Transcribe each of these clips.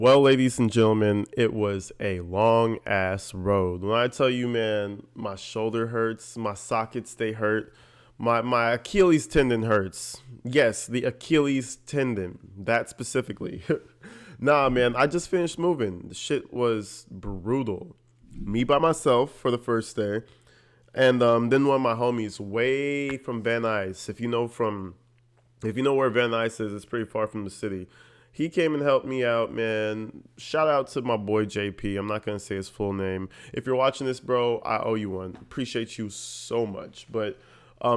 Well, ladies and gentlemen, it was a long ass road. When I tell you, man, my shoulder hurts, my sockets they hurt, my Achilles tendon hurts. Yes, the Achilles tendon, that specifically. Nah, man, I just finished moving. The shit was brutal. Me by myself for the first day, and then one of my homies way from Van Nuys. If you know where Van Nuys is, it's pretty far from the city. He came and helped me out, man. Shout out to my boy JP. I'm not gonna say his full name. If you're watching this, bro, I owe you one. Appreciate you so much. But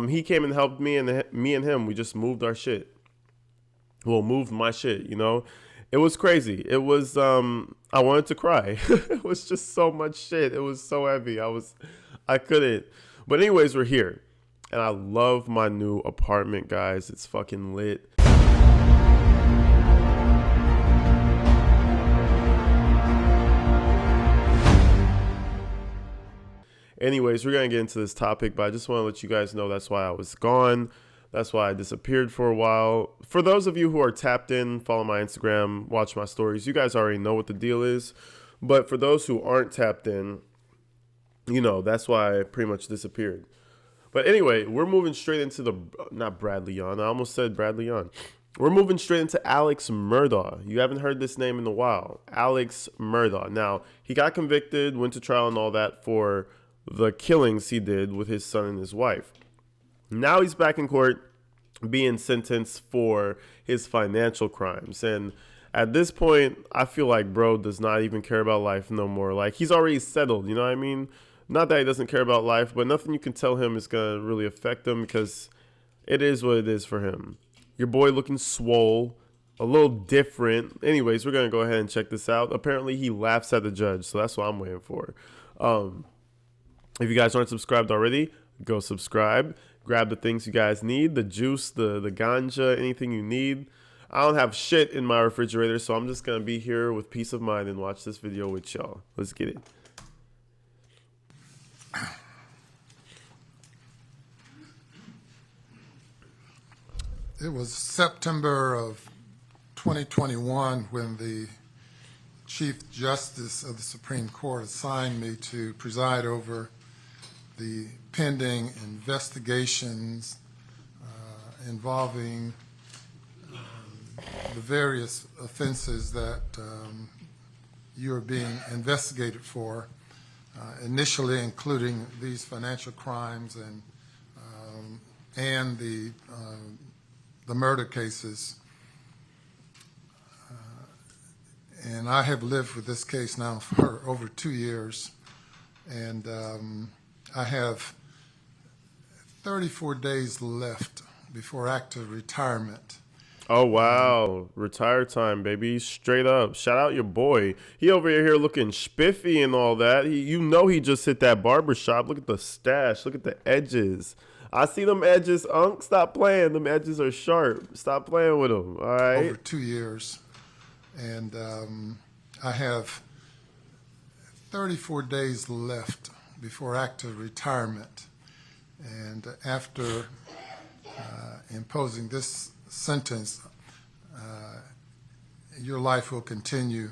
he came and helped me, and me and him, we just moved our shit. Well, moved my shit. It was crazy. It was I wanted to cry. It was just so much shit. It was so heavy. I couldn't. But anyways, we're here, and I love my new apartment, guys. It's fucking lit. Anyways, we're going to get into this topic, but I just want to let you guys know that's why I was gone. That's why I disappeared for a while. For those of you who are tapped in, follow my Instagram, watch my stories, you guys already know what the deal is. But for those who aren't tapped in, that's why I pretty much disappeared. But anyway, we're moving straight into not Bradley Young. I almost said Bradley Young. We're moving straight into Alex Murdaugh. You haven't heard this name in a while. Alex Murdaugh. Now, he got convicted, went to trial and all that for the killings he did with his son and his wife. Now he's back in court being sentenced for his financial crimes. And at this point, I feel like bro does not even care about life no more. Like, he's already settled, you know what I mean? Not that he doesn't care about life, but nothing you can tell him is going to really affect him because it is what it is for him. Your boy looking swole, a little different. Anyways, we're going to go ahead and check this out. Apparently, he laughs at the judge, so that's what I'm waiting for. If you guys aren't subscribed already, go subscribe. Grab the things you guys need, the juice, the ganja, anything you need. I don't have shit in my refrigerator, so I'm just going to be here with peace of mind and watch this video with y'all. Let's get it. It was September of 2021 when the Chief Justice of the Supreme Court assigned me to preside over the pending investigations involving the various offenses that you are being investigated for, initially including these financial crimes and the murder cases. And I have lived with this case now for over 2 years, and I have 34 days left before active retirement. Oh, wow. Retire time, baby. Straight up. Shout out your boy. He over here looking spiffy and all that. He just hit that barber shop. Look at the stash. Look at the edges. I see them edges, Unc. Stop playing. Them edges are sharp. Stop playing with them. All right. Over 2 years. And I have 34 days left before active retirement. And after imposing this sentence, your life will continue.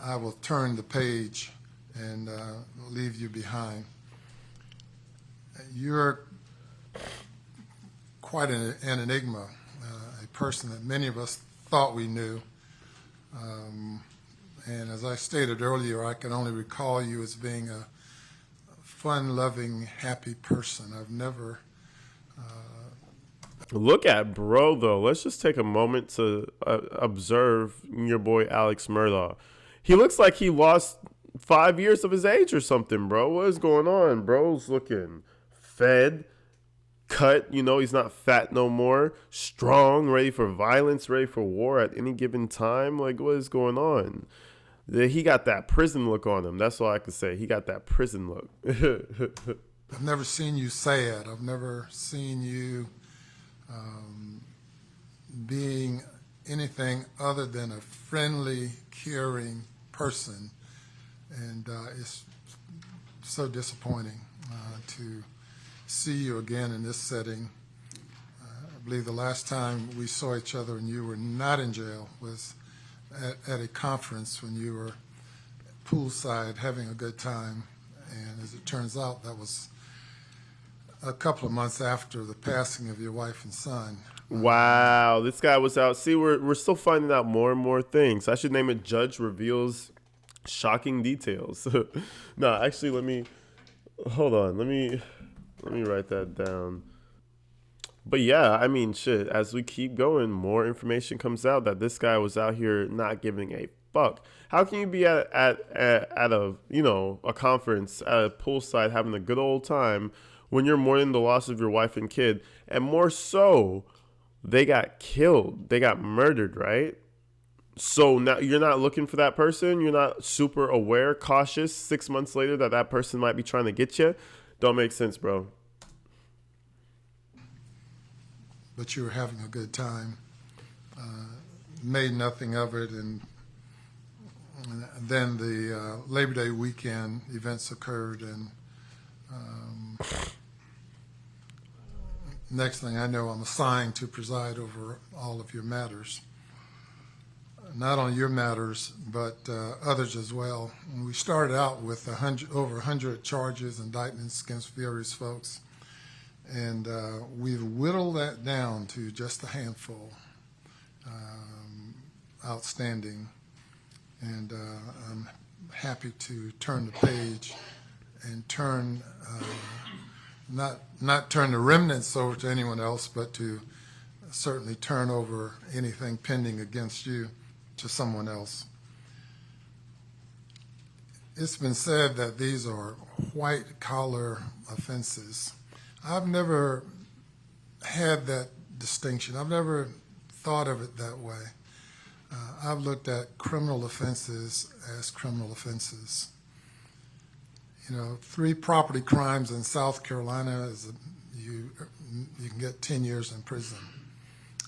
I will turn the page and leave you behind. You're quite an enigma, a person that many of us thought we knew. And as I stated earlier, I can only recall you as being a fun-loving, happy person. I've never... Look at bro, though. Let's just take a moment to observe your boy Alex Murdaugh. He looks like he lost 5 years of his age or something, bro. What is going on? Bro's looking fed, cut. He's not fat no more. Strong, ready for violence, ready for war at any given time. Like, what is going on? He got that prison look on him. That's all I can say. He got that prison look. I've never seen you sad. I've never seen you being anything other than a friendly, caring person. And it's so disappointing to see you again in this setting. I believe the last time we saw each other and you were not in jail was at a conference when you were poolside having a good time. And as it turns out, that was a couple of months after the passing of your wife and son. Wow, this guy was out. See, we're still finding out more and more things. I should name it Judge Reveals Shocking Details. No, actually, let me hold on. Let me write that down. But yeah, I mean, shit. As we keep going, more information comes out that this guy was out here not giving a fuck. How can you be at a a conference at a poolside having a good old time when you're mourning the loss of your wife and kid, and more so, they got killed, they got murdered, right? So now you're not looking for that person. You're not super aware, cautious 6 months later that that person might be trying to get you. Don't make sense, bro. But you were having a good time, made nothing of it, and then the Labor Day weekend events occurred, and next thing I know, I'm assigned to preside over all of your matters. Not only your matters, but others as well. And we started out with over 100 charges, indictments against various folks, and we've whittled that down to just a handful, outstanding. And I'm happy to turn the page and turn not turn the remnants over to anyone else, but to certainly turn over anything pending against you to someone else. It's been said that these are white-collar offenses. I've never had that distinction. I've never thought of it that way. I've looked at criminal offenses as criminal offenses. 3 property crimes in South Carolina you can get 10 years in prison.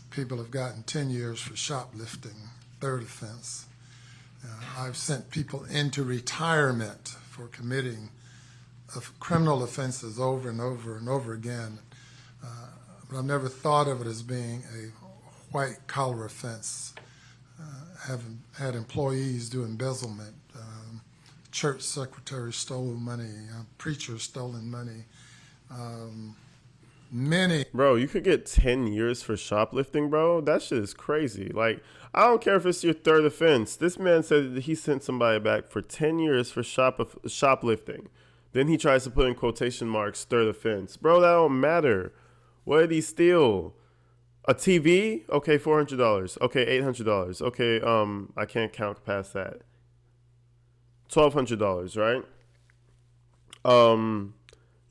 People have gotten 10 years for shoplifting, third offense. I've sent people into retirement for committing criminal offenses over and over and over again. But I've never thought of it as being a white-collar offense. Having had employees do embezzlement, church secretary stole money, preachers stolen money. Many. Bro, you could get 10 years for shoplifting, bro. That shit is crazy. Like, I don't care if it's your third offense. This man said that he sent somebody back for 10 years for shoplifting. Then he tries to put in quotation marks, third offense. Bro, that don't matter. What did he steal? A TV? Okay, $400. Okay, $800. Okay, I can't count past that. $1,200, right?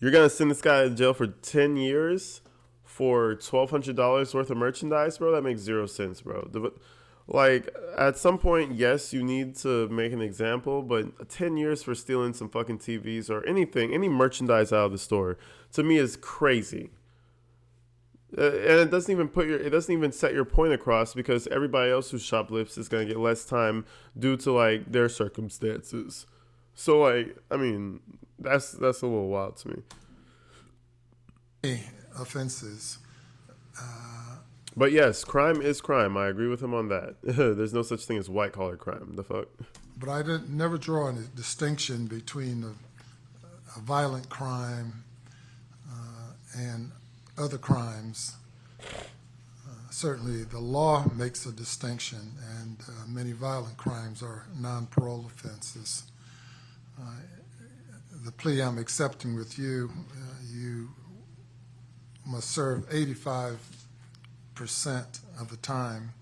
You're gonna send this guy to jail for 10 years for $1,200 worth of merchandise, bro? That makes 0 sense, bro. Like, at some point, yes, you need to make an example, but 10 years for stealing some fucking TVs or anything, any merchandise out of the store, to me is crazy. And it doesn't even set your point across, because everybody else who shoplifts is gonna get less time due to like their circumstances. So like, I mean, that's a little wild to me. Offenses. But yes, crime is crime. I agree with him on that. There's no such thing as white collar crime. The fuck. But I didn't never draw a distinction between a violent crime and other crimes. Certainly, the law makes a distinction, and many violent crimes are non-parole offenses. The plea I'm accepting with you, you must serve 85% of the time.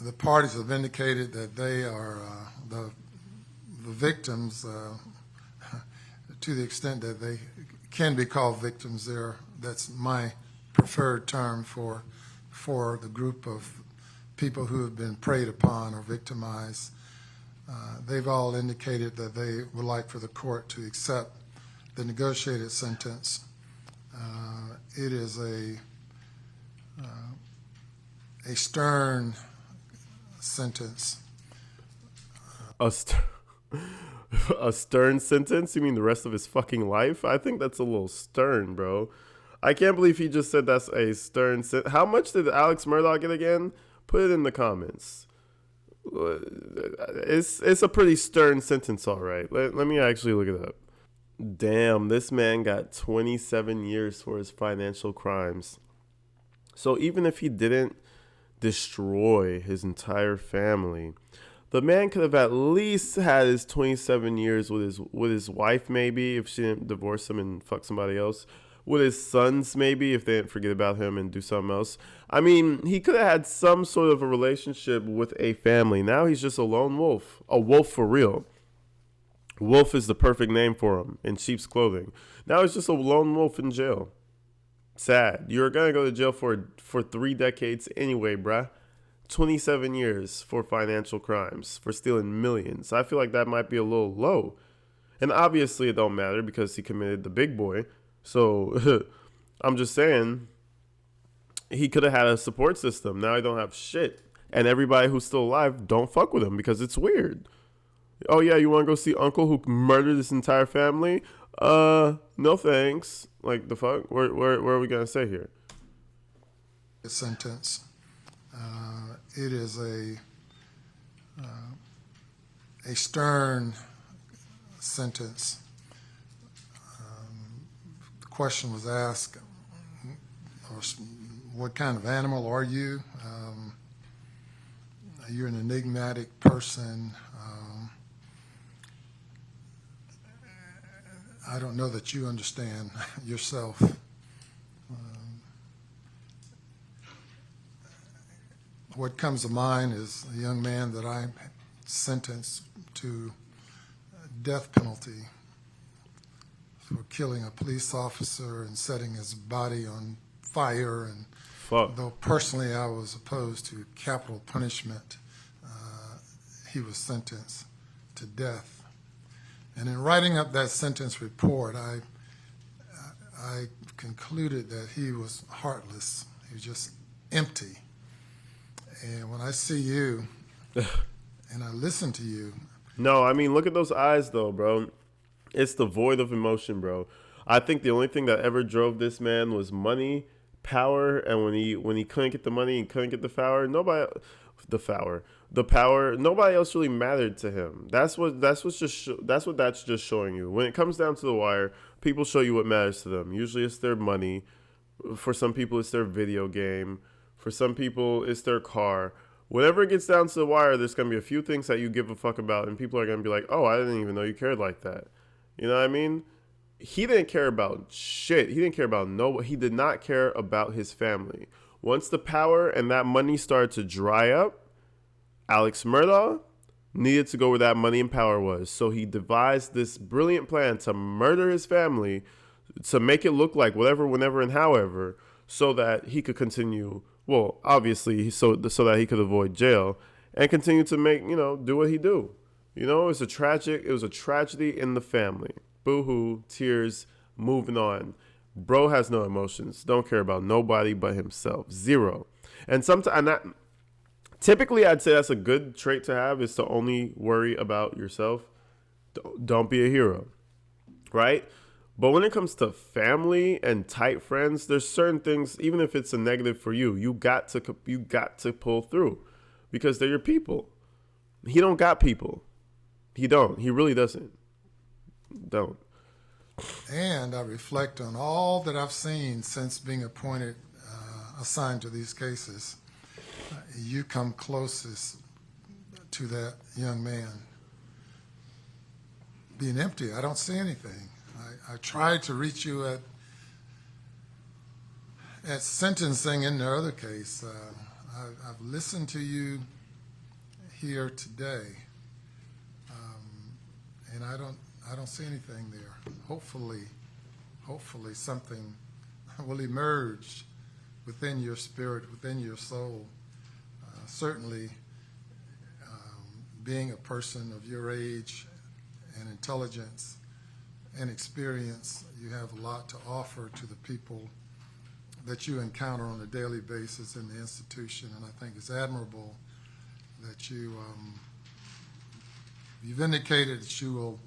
The parties have indicated that they are the victims, to the extent that they can be called victims. That's my preferred term for the group of people who have been preyed upon or victimized. They've all indicated that they would like for the court to accept the negotiated sentence. It is a stern sentence. A stern sentence? You mean the rest of his fucking life? I think that's a little stern, bro. I can't believe he just said that's a stern sentence. How much did Alex Murdaugh get again? Put it in the comments. It's a pretty stern sentence, all right. Let me actually look it up. Damn, this man got 27 years for his financial crimes. So even if he didn't destroy his entire family, the man could have at least had his 27 years with his wife, maybe if she didn't divorce him and fuck somebody else. With his sons, maybe if they didn't forget about him and do something else. I mean, he could have had some sort of a relationship with a family. Now he's just a lone wolf, a wolf for real. Wolf is the perfect name for him in sheep's clothing. Now he's just a lone wolf in jail. Sad. You're gonna go to jail for 3 decades anyway, bruh. 27 years for financial crimes, for stealing millions. I feel like that might be a little low. And obviously it don't matter because he committed the big boy. So I'm just saying he could have had a support system. Now he don't have shit. And everybody who's still alive don't fuck with him because it's weird. Oh yeah, you want to go see Uncle who murdered his entire family? No thanks. Like the fuck? Where are we gonna say here? Sentence. It is a stern sentence. The question was asked, what kind of animal are you? You're an enigmatic person. I don't know that you understand yourself. What comes to mind is a young man that I sentenced to death penalty for killing a police officer and setting his body on fire. And Fuck. though personally I was opposed to capital punishment, he was sentenced to death. And in writing up that sentence report, I concluded that he was heartless. He was just empty. And when I see you and I listen to you. No, I mean, look at those eyes, though, bro. It's the void of emotion, bro. I think the only thing that ever drove this man was money, power, and when he couldn't get the money and couldn't get the power, nobody else really mattered to him. That's what that's just showing you. When it comes down to the wire, people show you what matters to them. Usually it's their money. For some people it's their video game. For some people it's their car. Whenever it gets down to the wire, there's going to be a few things that you give a fuck about, and people are going to be like, oh, I didn't even know you cared like that. You know what I mean? He didn't care about shit. He didn't care about he did not care about his family. Once the power and that money started to dry up, Alex Murdaugh needed to go where that money and power was. So he devised this brilliant plan to murder his family, to make it look like whatever, whenever, and however, so that he could continue. Well, obviously, so that he could avoid jail and continue to make, do what he do. It was a tragedy in the family. Boo-hoo, tears, moving on. Bro has no emotions. Don't care about nobody but himself. Zero. And typically, I'd say that's a good trait to have, is to only worry about yourself. Don't be a hero, right? But when it comes to family and tight friends, there's certain things, even if it's a negative for you, you got to pull through because they're your people. He don't got people. He don't. He really doesn't. Don't. And I reflect on all that I've seen since being assigned to these cases. You come closest to that young man being empty. I don't see anything. I tried to reach you at sentencing in the other case. I've listened to you here today, and I don't see anything there. Hopefully something will emerge within your spirit, within your soul. Certainly, being a person of your age and intelligence and experience, you have a lot to offer to the people that you encounter on a daily basis in the institution, and I think it's admirable that you've indicated that you will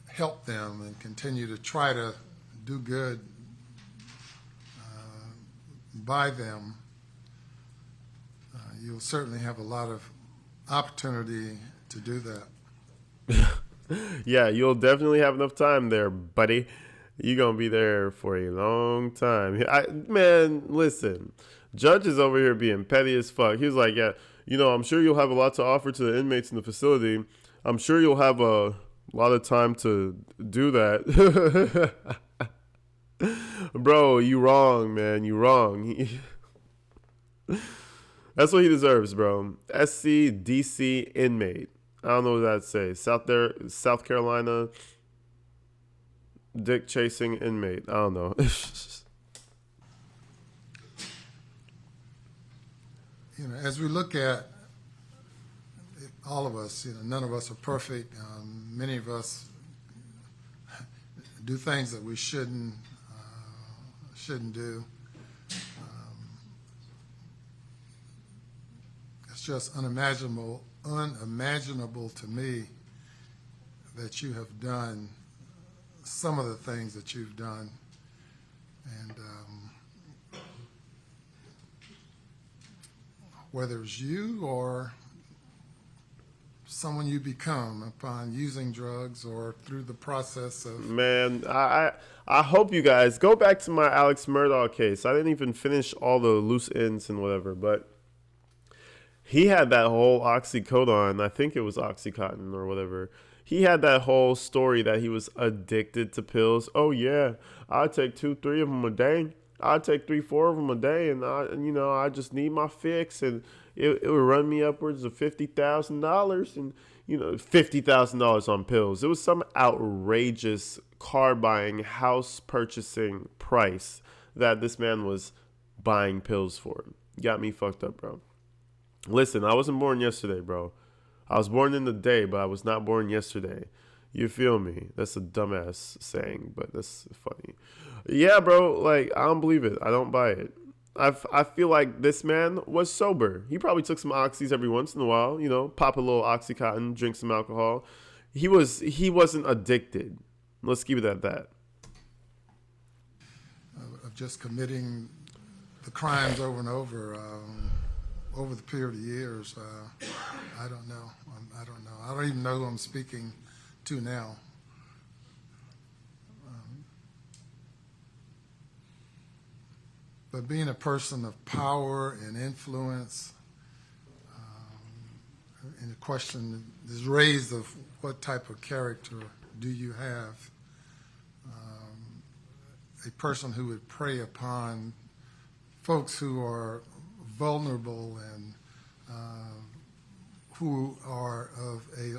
help them and continue to try to do good by them, you'll certainly have a lot of opportunity to do that. Yeah, you'll definitely have enough time there, buddy. You're gonna be there for a long time. Man, listen, Judge is over here being petty as fuck. He was like, yeah, I'm sure you'll have a lot to offer to the inmates in the facility. I'm sure you'll have a lot of time to do that. Bro, you wrong, man. You wrong. That's what he deserves, bro. SCDC inmate. I don't know what that says. South Carolina dick chasing inmate. I don't know. As we look at all of us, none of us are perfect. Many of us do things that we shouldn't do. It's just unimaginable to me that you have done some of the things that you've done, and whether it's you or someone you become upon using drugs or through the process of... Man, I hope you guys go back to my Alex Murdaugh case. I didn't even finish all the loose ends and whatever, but he had that whole oxycodone. I think it was Oxycontin or whatever. He had that whole story that he was addicted to pills. Oh yeah, I take 2-3 of them a day. I take 3-4 of them a day, and I just need my fix, and it would run me upwards of $50,000, and $50,000 on pills. It was some outrageous car buying, house purchasing price that this man was buying pills for. Got me fucked up, bro. Listen, I wasn't born yesterday, bro. I was born in the day, but I was not born yesterday. You feel me? That's a dumbass saying, but that's funny. Yeah, bro, like, I don't believe it. I don't buy it. I feel like this man was sober. He probably took some oxys every once in a while, pop a little Oxycontin, drink some alcohol. He wasn't addicted. Let's keep it at that. Of just committing the crimes over and over the period of years. I don't know. I don't even know who I'm speaking to now. But being a person of power and influence, and the question is raised of what type of character do you have? A person who would prey upon folks who are vulnerable and who are of a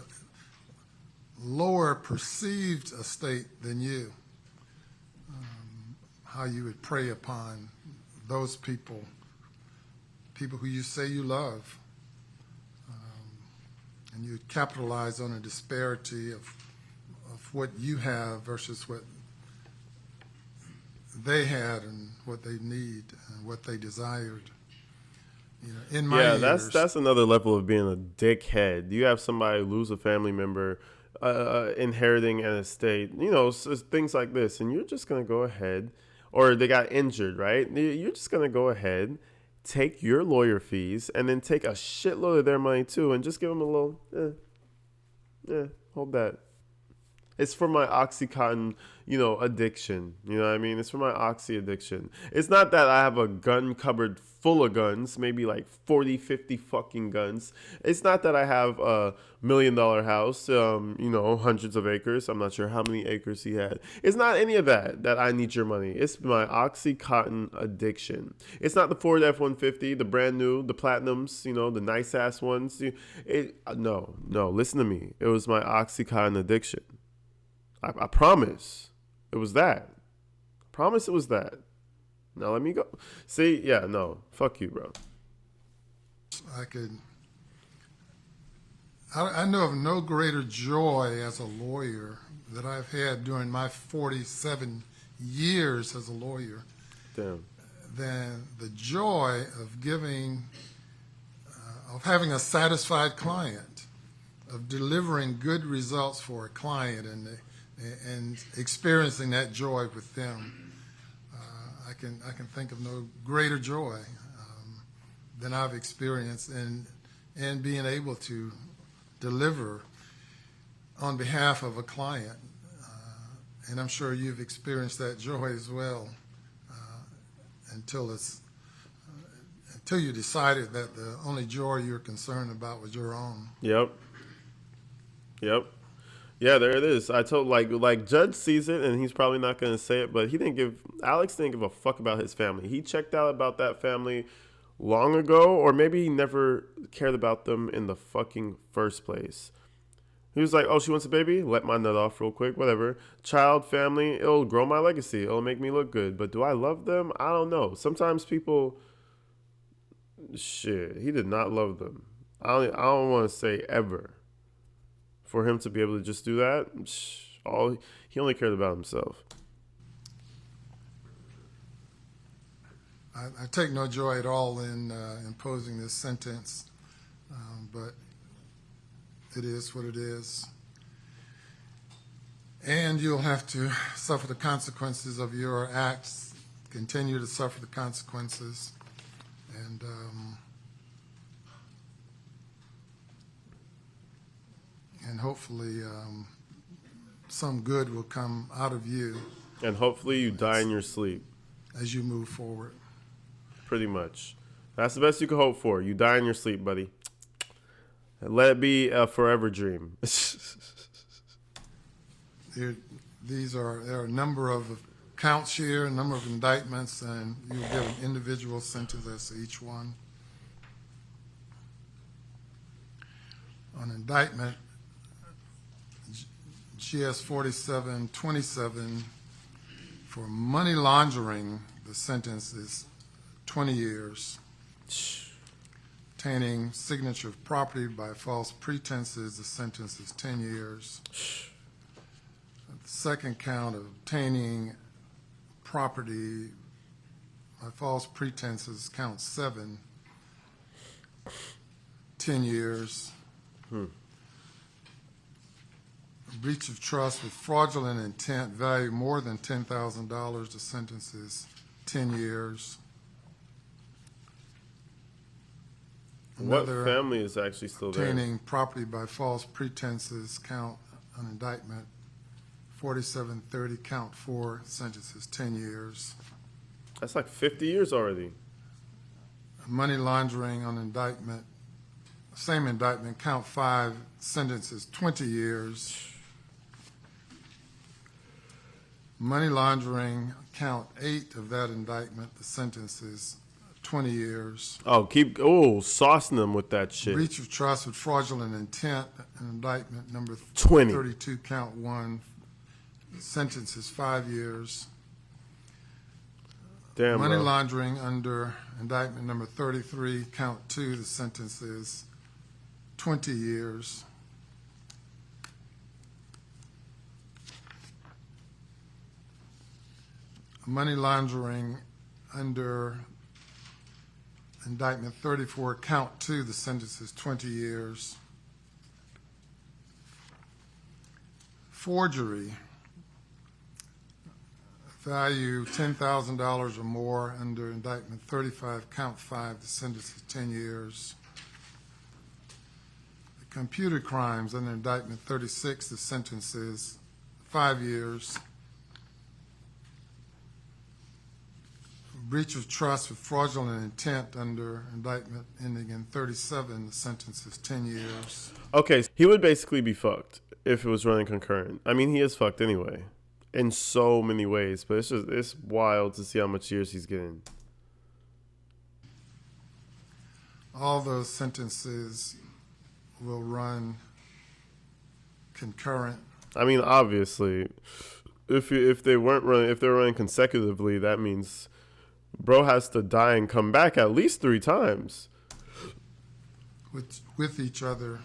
lower perceived estate than you, how you would prey upon those people who you say you love, and you capitalize on a disparity of what you have versus what they had and what they need and what they desired. In my years, that's another level of being a dickhead. You have somebody lose a family member, inheriting an estate, things like this, and you're just gonna go ahead, or they got injured, right? You're just gonna go ahead, take your lawyer fees, and then take a shitload of their money too, and just give them a little, hold that. It's for my Oxycontin, addiction. You know what I mean? It's for my Oxy addiction. It's not that I have a gun cupboard full of guns, maybe like 40, 50 fucking guns. It's not that I have a $1 million house, hundreds of acres. I'm not sure how many acres he had. It's not any of that I need your money. It's my Oxycontin addiction. It's not the Ford F-150, the brand new, the Platinums, the nice ass ones. No, listen to me. It was my Oxycontin addiction. I promise it was that. Promise it was that. Now let me go. See, yeah, no. Fuck you, bro. I know of no greater joy as a lawyer that I've had during my 47 years as a lawyer. Damn. Than the joy of having a satisfied client, of delivering good results for a client and experiencing that joy with them. I can think of no greater joy than I've experienced in being able to deliver on behalf of a client. And I'm sure you've experienced that joy as well until you decided that the only joy you're concerned about was your own. Yep. Yep. Yeah, there it is. I told like Judge sees it and he's probably not gonna say it, but Alex didn't give a fuck about his family. He checked out about that family long ago, or maybe he never cared about them in the fucking first place. He was like, oh, she wants a baby? Let my nut off real quick, whatever. Child, family, it'll grow my legacy. It'll make me look good. But do I love them? I don't know. Sometimes people, shit, he did not love them. I don't want to say ever. For him to be able to just do that, he only cared about himself. I take no joy at all in imposing this sentence, but it is what it is. And you'll have to suffer the consequences of your acts, continue to suffer the consequences. And hopefully some good will come out of you. And hopefully you die in your sleep. As you move forward. Pretty much. That's the best you can hope for. You die in your sleep, buddy. Let it be a forever dream. There are a number of counts here, a number of indictments, and you'll get an individual sentence as to each one. On indictment, GS 4727, for money laundering, the sentence is 20 years. Obtaining signature of property by false pretenses, the sentence is 10 years. The second count of obtaining property by false pretenses, count 7, 10 years. Breach of trust with fraudulent intent, value more than $10,000, the sentence is 10 years. What family is actually still there? Obtaining property by false pretenses, count on indictment 4730, count 4, sentence is 10 years. That's like 50 years already. Money laundering on indictment, same indictment, count 5, sentence is 20 years. Money laundering, count 8 of that indictment, the sentence is 20 years. Oh, saucing them with that shit. Breach of trust with fraudulent intent, an indictment number 20. 32, count 1, sentence is 5 years. Damn, Money bro. laundering under indictment number 33, count 2, the sentence is 20 years. Money laundering under indictment 34, count 2, the sentence is 20 years. Forgery, value $10,000 or more under indictment 35, count 5, the sentence is 10 years. Computer crimes under indictment 36, the sentence is 5 years. Breach of trust with fraudulent intent under indictment ending in 37, the sentence is 10 years. Okay, he would basically be fucked if it was running concurrent. I mean, he is fucked anyway, in so many ways, but it's wild to see how much years he's getting. All those sentences will run concurrent. I mean, obviously, if they're running consecutively, that means bro has to die and come back at least 3 times. With each other.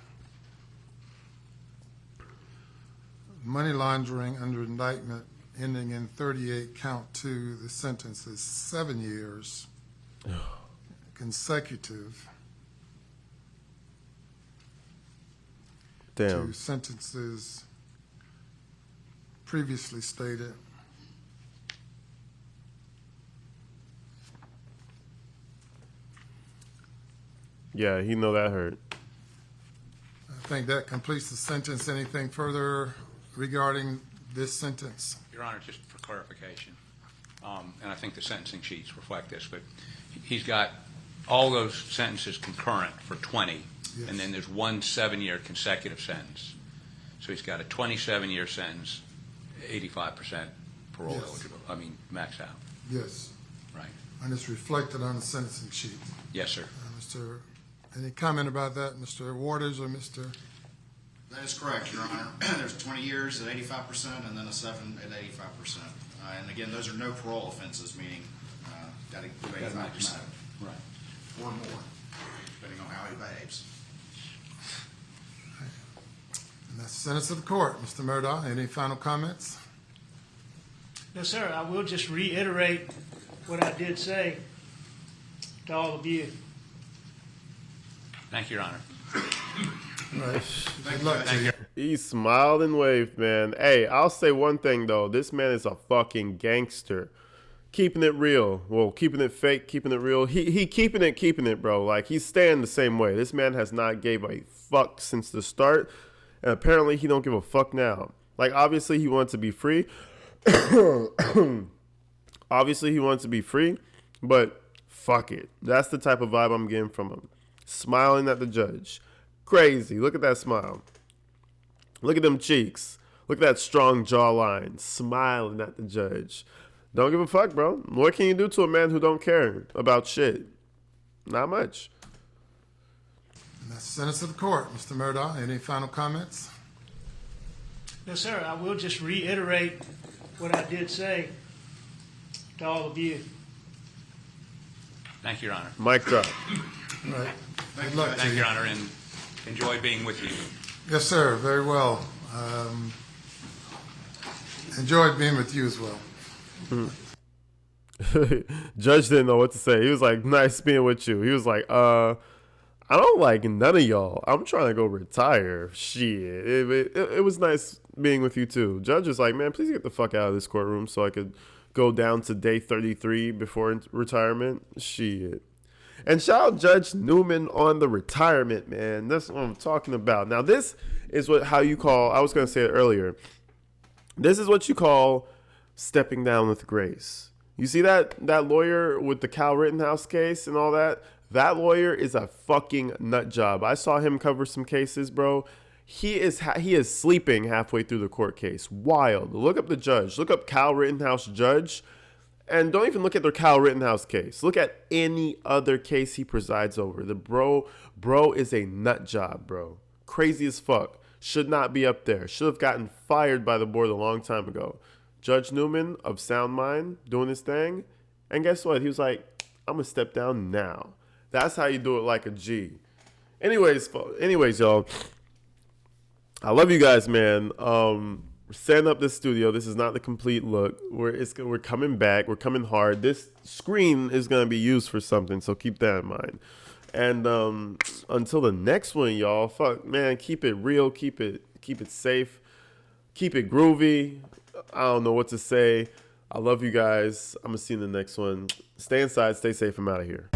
Money laundering under indictment ending in 38, count 2, the sentence is 7 years. Consecutive. Damn. To sentences previously stated. Yeah, he know that hurt. I think that completes the sentence. Anything further regarding this sentence? Your Honor, just for clarification, and I think the sentencing sheets reflect this, but he's got all those sentences concurrent for 20, Yes. and then there's one 7-year consecutive sentence. So he's got a 27-year sentence, 85% parole Yes. eligible. I mean, max out. Yes. Right. And it's reflected on the sentencing sheet. Yes, sir. Any comment about that, Mr. Waters or Mr.? That is correct, Your Honor. There's 20 years at 85% and then a 7 at 85%. And again, those are no parole offenses, meaning got to do 85% Right. or more, depending on how he behaves. And that's the sentence of the court. Mr. Murdaugh, any final comments? No, sir. I will just reiterate what I did say to all of you. Thank you, Your Honor. All right. Good luck to you. He smiled and waved, man. Hey, I'll say one thing though. This man is a fucking gangster. Keeping it real. Well, keeping it fake, keeping it real. He keeping it, bro. Like, he's staying the same way. This man has not gave a fuck since the start. And apparently he don't give a fuck now. Like, obviously he wants to be free. Obviously he wants to be free, but fuck it. That's the type of vibe I'm getting from him. Smiling at the judge. Crazy. Look at that smile. Look at them cheeks. Look at that strong jawline. Smiling at the judge. Don't give a fuck, bro. What can you do to a man who don't care about shit? Not much. And that's the sentence of the court. Mr. Murdaugh, any final comments? No, sir. I will just reiterate what I did say to all of you. Thank you, Your Honor. Mic drop. All right. Good luck to Thank you, you. Your Honor, and enjoy being with you. Yes, sir. Very well. Enjoyed being with you as well. Judge didn't know what to say. He was like, nice being with you. He was like, I don't like none of y'all. I'm trying to go retire. Shit. It was nice being with you too. Judge was like, man, please get the fuck out of this courtroom so I could go down to day 33 before retirement. Shit. And shout out Judge Newman on the retirement, man. That's what I'm talking about. Now, this is how you call, I was going to say it earlier. This is what you call stepping down with grace. You see that lawyer with the Cal Rittenhouse case and all that? That lawyer is a fucking nut job. I saw him cover some cases, bro. He is sleeping halfway through the court case. Wild. Look up the judge. Look up Cal Rittenhouse judge. And don't even look at the Cal Rittenhouse case. Look at any other case he presides over. The bro is a nut job, bro. Crazy as fuck. Should not be up there. Should have gotten fired by the board a long time ago. Judge Newman, of sound mind, doing his thing. And guess what? He was like, I'm going to step down now. That's how you do it like a G. Anyways, y'all. I love you guys, man. We're setting up this studio. This is not the complete look. We're coming back. We're coming hard. This screen is going to be used for something, so keep that in mind. And until the next one, y'all, fuck, man, keep it real. Keep it safe. Keep it groovy. I don't know what to say. I love you guys. I'm going to see you in the next one. Stay inside. Stay safe. I'm out of here.